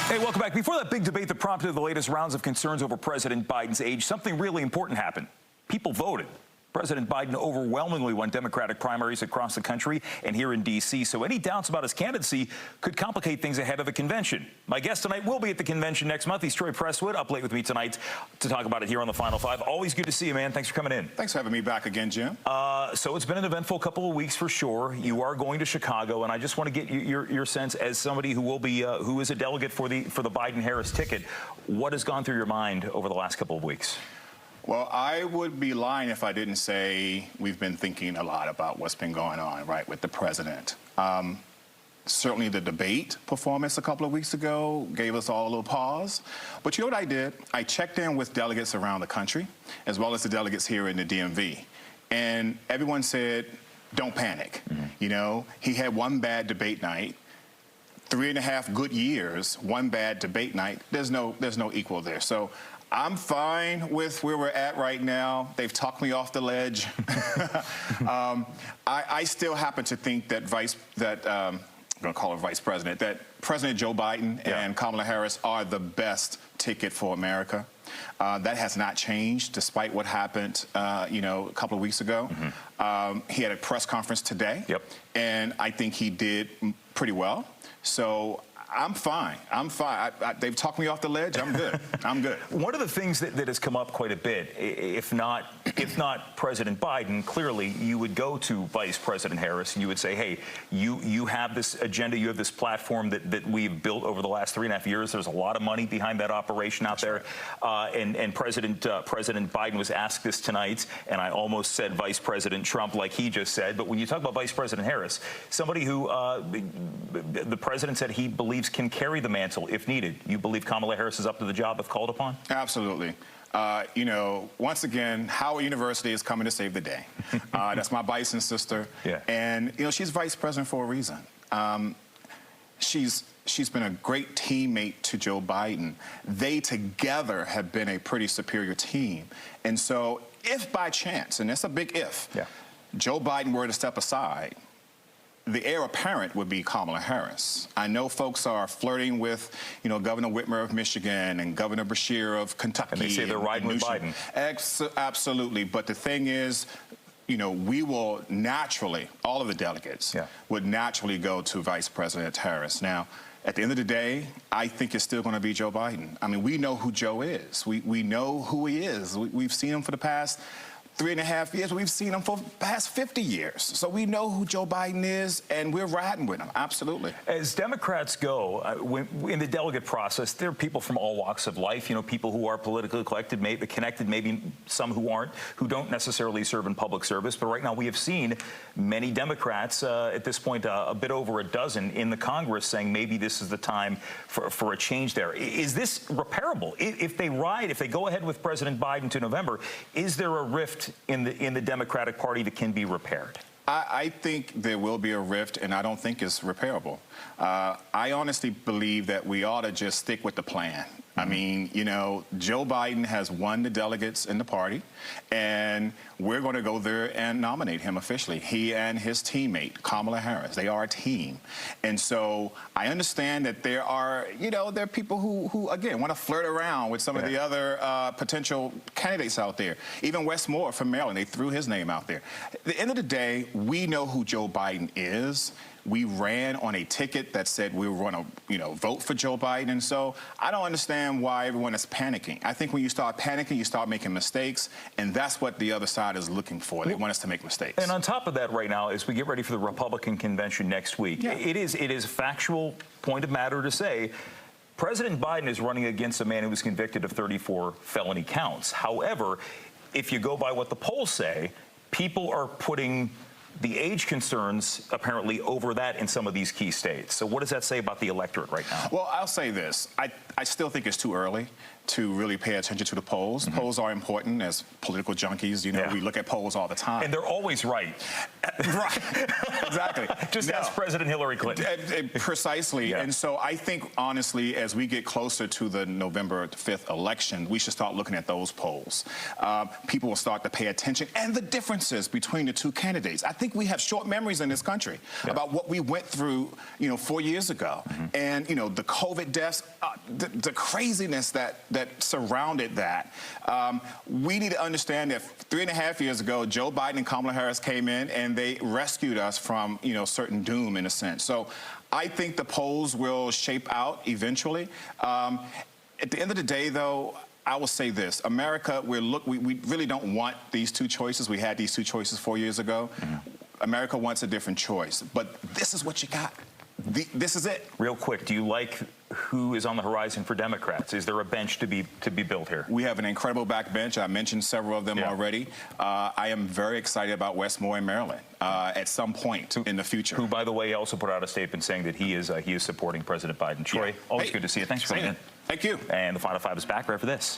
Hey, welcome back. Before that big debate that prompted the latest rounds of concerns over President Biden's age, something really important happened. People voted. President Biden overwhelmingly won Democratic primaries across the country and here in D.C., so any doubts about his candidacy could complicate things ahead of the convention. My guest tonight will be at the convention next month. He's Troy Prestwood, up late with me tonight to talk about it here on the Final Five. Always good to see you, man. Thanks for coming in. Thanks for having me back again, Jim. So it's been an eventful couple of weeks for sure. You are going to Chicago, and I just want to get your sense as somebody who will be who is a delegate for the Biden-Harris ticket. What has gone through your mind over the last couple of weeks? Well, I would be lying if I didn't say we've been thinking a lot about what's been going on, right, with the president. Certainly the debate performance a couple of weeks ago gave us all a little pause. But you know what I did? I checked in with delegates around the country, as well as the delegates here in the DMV. And everyone said, don't panic. You know, he had one bad debate night. 3.5 good years, one bad debate night. There's no equal there. So I'm fine with where we're at right now. They've talked me off the ledge. I still happen to think that I'm going to call her Vice President, that President Joe Biden and Kamala Harris are the best ticket for America. That has not changed despite what happened, you know, a couple of weeks ago. He had a press conference today, and I think he did pretty well. So I'm fine. I'm fine. They've talked me off the ledge. I'm good. I'm good. One of the things that has come up quite a bit, if not President Biden, clearly you would go to Vice President Harris and you would say, hey, you have this agenda, you have this platform that we've built over the last 3.5 years. There's a lot of money behind that operation out there. And President Biden was asked this tonight, and I almost said Vice President Trump like he just said. But when you talk about Vice President Harris, somebody who the president said he believes can carry the mantle if needed. You believe Kamala Harris is up to the job if called upon? Absolutely. You know, once again, Howard University is coming to save the day. That's my Bison sister. And, you know, she's vice president for a reason. She's been a great teammate to Joe Biden. They together have been a pretty superior team. And so if by chance, and it's a big if, Joe Biden were to step aside, the heir apparent would be Kamala Harris. I know folks are flirting with, you know, Governor Whitmer of Michigan and Governor Beshear of Kentucky. And they say they're riding with Biden. Absolutely. But the thing is, you know, we will naturally, all of the delegates would naturally go to Vice President Harris. Now, at the end of the day, I think it's still going to be Joe Biden. I mean, we know who Joe is. We know who he is. We've seen him for the past 3.5 years. We've seen him for the past 50 years. So we know who Joe Biden is, and we're riding with him. Absolutely. As Democrats go, in the delegate process, there are people from all walks of life, you know, people who are politically connected, maybe some who aren't, who don't necessarily serve in public service. But right now we have seen many Democrats, at this point, a bit over a dozen in the Congress saying maybe this is the time for a change there. Is this repairable? If they go ahead with President Biden to November, is there a rift in the Democratic Party that can be repaired? I think there will be a rift, and I don't think it's repairable. I honestly believe that we ought to just stick with the plan. I mean, you know, Joe Biden has won the delegates in the party, and we're going to go there and nominate him officially. He and his teammate, Kamala Harris, they are a team. And so I understand that there are, you know, there are people who again, want to flirt around with some of the other potential candidates out there. Even Wes Moore from Maryland, they threw his name out there. At the end of the day, we know who Joe Biden is. We ran on a ticket that said we were going to, you know, vote for Joe Biden. And so I don't understand why everyone is panicking. I think when you start panicking, you start making mistakes, and that's what the other side is looking for. They want us to make mistakes. And on top of that, right now, as we get ready for the Republican convention next week, it is a factual point of matter to say President Biden is running against a man who was convicted of 34 felony counts. However, if you go by what the polls say, people are putting the age concerns apparently over that in some of these key states. So what does that say about the electorate right now? Well, I'll say this. I still think it's too early to really pay attention to the polls. Polls are important as political junkies. You know, we look at polls all the time. And they're always right. Right, exactly. Just ask President Hillary Clinton. Precisely. Yeah. And so I think, honestly, as we get closer to the November 5th election, we should start looking at those polls. People will start to pay attention and the differences between the two candidates. I think we have short memories in this country about what we went through, 4 years ago. And, the COVID deaths, the craziness that surrounded that. We need to understand that 3.5 years ago, Joe Biden and Kamala Harris came in and they rescued us from, certain doom in a sense. So I think the polls will shape out eventually. At the end of the day, though, I will say this. America, we really don't want these two choices. We had these two choices 4 years ago. America wants a different choice. But this is what you got. This is it. Real quick, do you like who is on the horizon for Democrats? Is there a bench to be built here? We have an incredible backbench. I mentioned several of them already. I am very excited about Westmoreland, Maryland, at some point in the future. Who, by the way, also put out a statement saying that he is supporting President Biden. Troy, always good to see you. Thanks for coming in. Thank you. And the Final Five is back right after this.